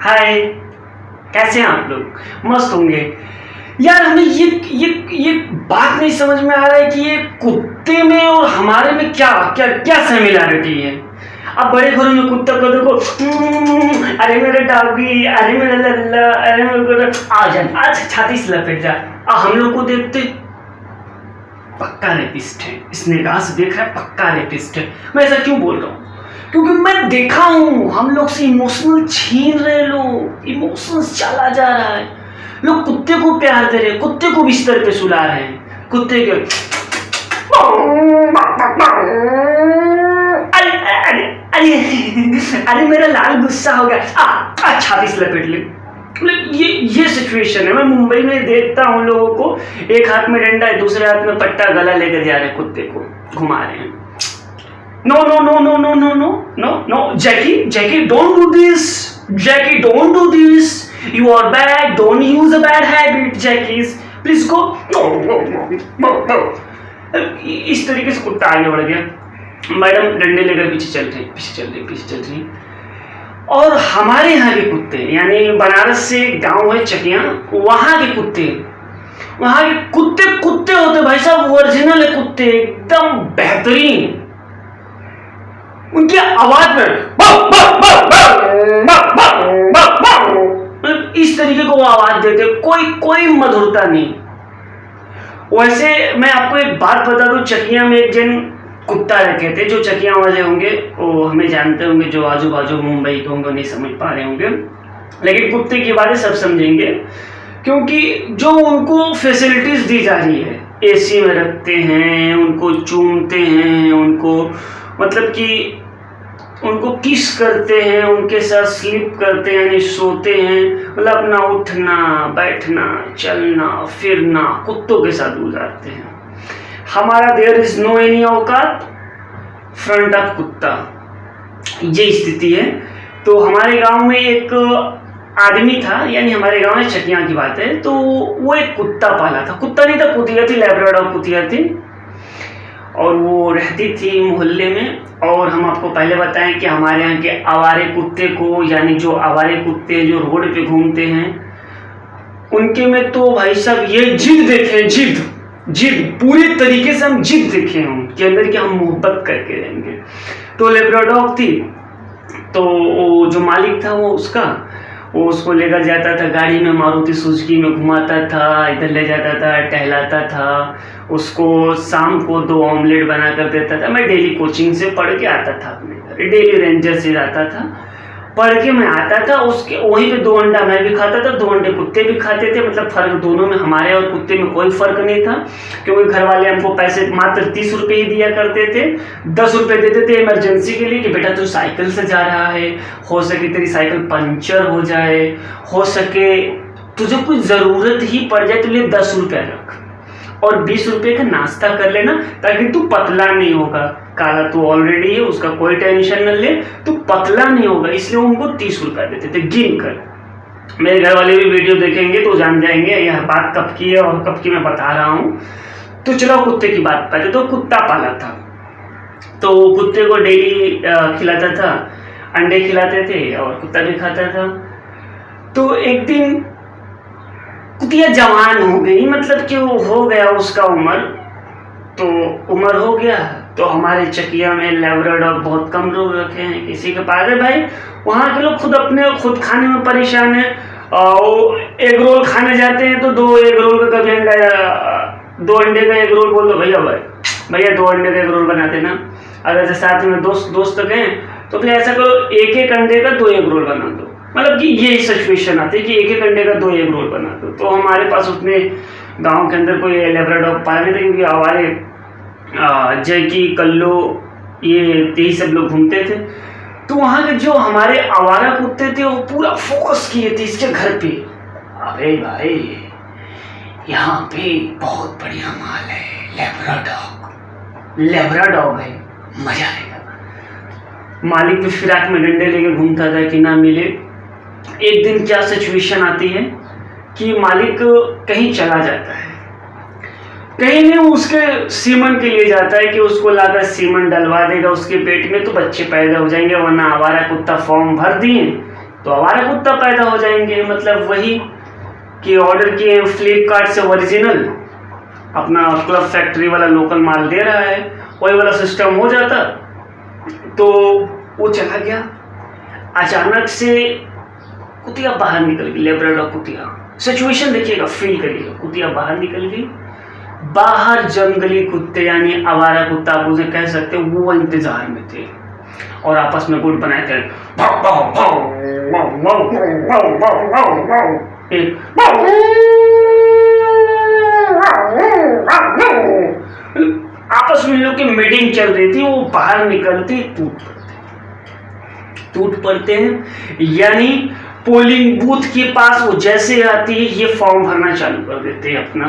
हाय, कैसे हैं आप लोग? मस्त होंगे। यार हमें ये बात नहीं समझ में आ रहा है कि ये कुत्ते में और हमारे में क्या क्या क्या सिमिलैरिटी है। अब बड़े घरों में कुत्ता को देखो, अरे मेरे डॉगी, अरे मेरा लल्ला, अरे मेरे आ जा, आज छाती से लपेट जा। हम लोग को देखते पक्का रेपिस्ट है, इस निगाह से देख रहा है पक्का रेपिस्ट है। मैं ऐसा क्यों बोल रहा हूँ? क्योंकि मैं देखा हूं हम लोग से इमोशनल छीन रहे, लोग इमोशंस चला जा रहा है। लोग कुत्ते को प्यार दे रहे, कुत्ते को बिस्तर पे सुला रहे हैं, कुत्ते के अरे अरे अरे अरे मेरा लाल गुस्सा हो गया, छाती से लपेट ले। मतलब ये सिचुएशन है। मैं मुंबई में देखता हूँ लोगों को, एक हाथ में डंडा है, दूसरे हाथ में पट्टा गला लेकर जा रहे हैं, कुत्ते को घुमा रहे हैं। No, no, no, no, no, no, no, no, no, Jackie, don't do this. Jackie, don't do this. You are bad. Don't use a bad habit, Jackie. Please go. No. इस तरीके से कुत्ता आगे बढ़ गया। मैडम डंडे लेकर पीछे चल रही। और हमारे यहाँ के कुत्ते, यानी बनारस से गांव है चकिया, वहाँ के कुत्ते होते भाई साहब, ओरिजिनल है कुत्ते, एकदम बेहतरीन। उनकी आवाज में इस तरीके को वो आवाज देते, कोई मधुरता नहीं। वैसे मैं आपको एक बात बता दूं, चकिया में एक जन कुत्ता रखे थे, जो चकिया वाले होंगे वो हमें जानते होंगे, जो आजू बाजू मुंबई के होंगे नहीं समझ पा रहे होंगे, लेकिन कुत्ते की बातें सब समझेंगे। क्योंकि जो उनको फैसिलिटीज दी जा रही है, एसी में रखते हैं, उनको चूमते हैं, उनको मतलब कि उनको किस करते हैं, उनके साथ स्लीप करते हैं, यानी सोते हैं, मतलब अपना उठना बैठना चलना फिरना कुत्तों के साथ गुजारते हैं। हमारा देयर इज नो एनी औकात फ्रंट ऑफ कुत्ता, ये स्थिति है। तो हमारे गांव में एक आदमी था, यानी हमारे गांव में चकिया की बात है, तो वो एक कुत्ता पाला था। कुत्ता नहीं था, कुतिया थी, लैब्राडोर कुतिया थी, और वो रहती थी मोहल्ले में। और हम आपको पहले बताएं कि हमारे यहाँ के आवारे कुत्ते को, यानी जो आवारे कुत्ते जो रोड पे घूमते हैं, उनके में तो भाई साहब ये जिद देखे, जिद पूरी तरीके से हम जिद देखे हैं उनके अंदर कि हम मोहब्बत करके रहेंगे। तो लेब्राडोर थी, तो वो जो मालिक था वो उसको लेकर जाता था गाड़ी में, मारुति सुजुकी में घुमाता था, इधर ले जाता था, टहलाता था, उसको शाम को 2 ऑमलेट बना कर देता था। मैं डेली कोचिंग से पढ़ के आता था अपने घर, डेली रेंजर से जाता था, पढ़ के मैं आता था, उसके वहीं पे 2 अंडा मैं भी खाता था, 2 अंडे कुत्ते भी खाते थे। मतलब फर्क दोनों में, हमारे और कुत्ते में कोई फर्क नहीं था, क्योंकि घर वाले हमको पैसे मात्र 30 रुपये ही दिया करते थे। 10 रुपये देते थे इमरजेंसी के लिए कि बेटा तू साइकिल से जा रहा है, हो सके तेरी साइकिल पंचर हो जाए, हो सके तुझे कुछ ज़रूरत ही पड़ जाए तो लिए 10 रुपये रख, और 20 रुपये का नाश्ता कर लेना, ताकि तू पतला नहीं होगा। काला तो ऑलरेडी है, उसका कोई टेंशन न ले, तू पतला नहीं होगा, इसलिए उनको 30 रुपये देते थे गिन कर। मेरे घर वाले भी वीडियो देखेंगे तो जान जाएंगे यह बात कब की है और कब की मैं बता रहा हूँ। तो चलो कुत्ते की बात पहले, तो कुत्ता पाला था, तो कुत्ते को डेली खिलाता था, अंडे खिलाते थे और कुत्ता भी खाता था। तो एक दिन कुतिया जवान हो गई, मतलब कि वो हो गया उसका उम्र हो गया। तो हमारे चकिया में लैब्राडोर बहुत कम लोग रखे हैं, किसी के पास है भाई। वहाँ के लोग खुद खाने में परेशान है। एग रोल खाने जाते हैं तो 2 एग रोल का कभी अंडा, 2 अंडे का एग रोल बोल दो, भैया 2 अंडे का एग रोल बना देना। अगर जैसे साथ में दोस्त गए तो फिर ऐसा करो, 1 अंडे का 2 एग रोल बना दो। मतलब कि यही सिचुएशन आती है कि 1 अंडे का 2 एग रोल बना दो। तो हमारे पास उतने गांव के अंदर कोई लैब्राडोर पाले थे, क्योंकि हमारे जैकी कल्लो यही सब लोग घूमते थे। तो वहाँ के जो हमारे आवारा कुत्ते थे वो पूरा फोकस किए थे इसके घर पे। अबे भाई यहाँ पे बहुत बढ़िया माल है, लैब्राडोर है, मजा आएगा। मालिक भी फिराक में डंडे लेके घूमता था कि ना मिले। एक दिन क्या सिचुएशन आती है कि मालिक कहीं चला जाता है, कहीं नहीं, उसके सीमन के लिए जाता है कि उसको लाकर सीमन डलवा देगा उसके पेट में तो बच्चे पैदा हो जाएंगे, वरना आवारा कुत्ता फॉर्म भर दिए तो आवारा कुत्ता पैदा हो जाएंगे। मतलब वही कि ऑर्डर किए फ्लिपकार्ट से ओरिजिनल, अपना क्लब फैक्ट्री वाला लोकल माल दे रहा है, वही वाला सिस्टम हो जाता। तो वो चला गया। अचानक से कुतिया बाहर निकल गई, लेब्राडोर कुतिया। सिचुएशन देखिएगा, फील करिएगा। कुतिया बाहर निकल गई, बाहर जंगली कुत्ते यानी आवारा कुत्ता आप उसे कह सकते हो, वो इंतजार में थे और आपस में गुट बनाए थे। आपस में लोग की मीटिंग चल रही थी। वो बाहर निकलती टूट पड़ते हैं, यानी पोलिंग बूथ के पास वो जैसे आती है ये फॉर्म भरना चालू कर देते हैं अपना,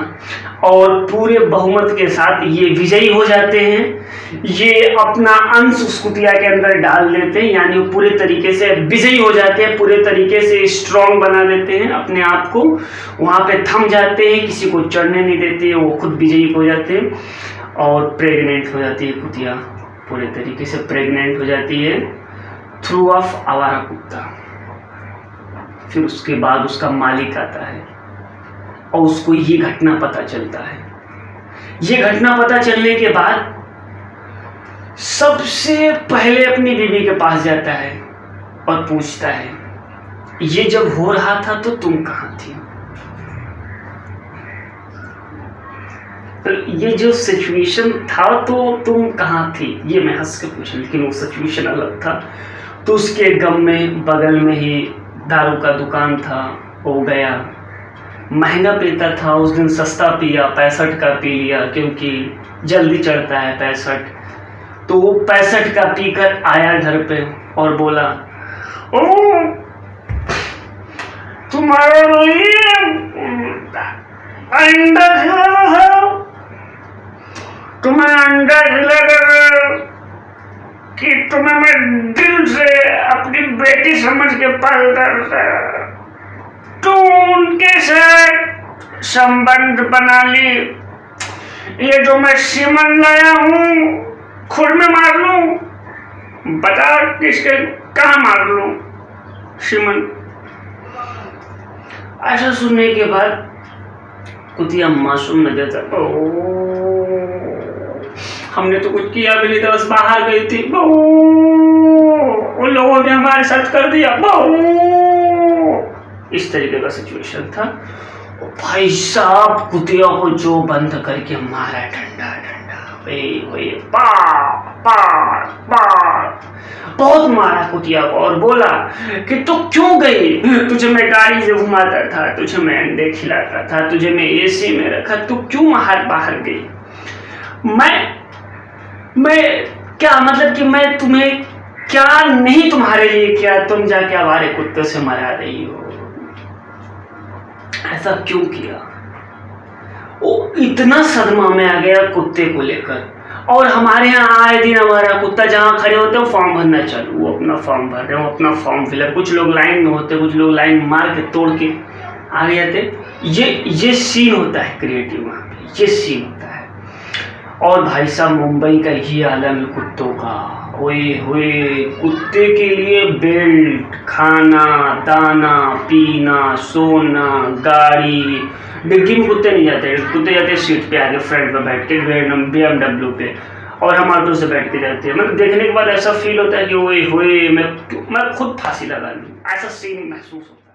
और पूरे बहुमत के साथ ये विजयी हो जाते हैं। ये अपना अंश उस कुतिया के अंदर डाल देते हैं, यानी वो पूरे तरीके से विजयी हो जाते हैं, पूरे तरीके से स्ट्रांग बना देते हैं अपने आप को, वहाँ पे थम जाते हैं, किसी को चढ़ने नहीं देते, वो खुद विजयी हो जाते हैं और प्रेग्नेंट हो जाती है कुतिया। पूरे तरीके से प्रेग्नेंट हो जाती है थ्रू ऑफ आवारा कुत्ता। फिर उसके बाद उसका मालिक आता है और उसको ये घटना पता चलता है। ये घटना पता चलने के बाद सबसे पहले अपनी बीवी के पास जाता है और पूछता है, ये जब हो रहा था तो तुम कहाँ थी? तो ये जो सिचुएशन था तो तुम कहाँ थी, ये मैं हंस के पूछा, लेकिन वो सिचुएशन अलग था। तो उसके गम में बगल में ही दारू का दुकान था, वो गया, महंगा पीता था, उस दिन सस्ता पिया, 65 का पी लिया क्योंकि जल्दी चढ़ता है 65। तो वो 65 का पीकर आया घर पे और बोला, ओ तुम्हारे लिए अंडा खिलाना था, तुम्हें अंडा खिलाकर कि तुम्हें मैं दिल से अपनी बेटी समझ के पालता था, तो उनके साथ संबंध बना ली। ये जो मैं सीमन लाया हूँ, खुद में मार लूं? बता किसके कहाँ मार लूं सीमन? ऐसा सुनने के बाद कुतिया मासूम नजर था, हमने तो कुछ किया भी नहीं था, बस बाहर गई थी, उन लोगों ने हमारे साथ कर दिया। इस तरीके का सिचुएशन था। भाई साहब कुतिया को जो बंद करके मारा ठंडा बहुत मारा कुतिया को और बोला कि तू क्यों गई? तुझे मैं गाड़ी से घुमाता था, तुझे मैं अंडे खिलाता था, तुझे मैं एसी में रखा, तू क्यों बाहर गई? मैं क्या मतलब कि मैं तुम्हें क्या नहीं तुम्हारे लिए किया, तुम जाके आवारे कुत्ते से मरा रही हो? ऐसा क्यों किया? वो इतना सदमा में आ गया कुत्ते को लेकर। और हमारे यहाँ आए दिन हमारा कुत्ता जहाँ खड़े होते हैं फॉर्म भरना चालू, वो अपना फॉर्म भर रहे हो, अपना फॉर्म फिलअप। कुछ लोग लाइन में होते, कुछ लोग लाइन मार के तोड़ के आ गए थे। ये सीन होता है क्रिएटिव, वहाँ पे ये सीन होता है। और भाई साहब मुंबई का ये आलम है कुत्तों का, ओए होए, कुत्ते के लिए बेल्ट, खाना, दाना, पीना, सोना, गाड़ी। डिग्गी में कुत्ते नहीं जाते, कुत्ते जाते सीट पे आगे फ्रंट पे बैठ के, BMW पे, और हम ऑटो से बैठ के जाते हैं। मतलब देखने के बाद ऐसा फील होता है कि ओए होए मैं खुद फांसी लगा लूं, ऐसा सीन महसूस होता है।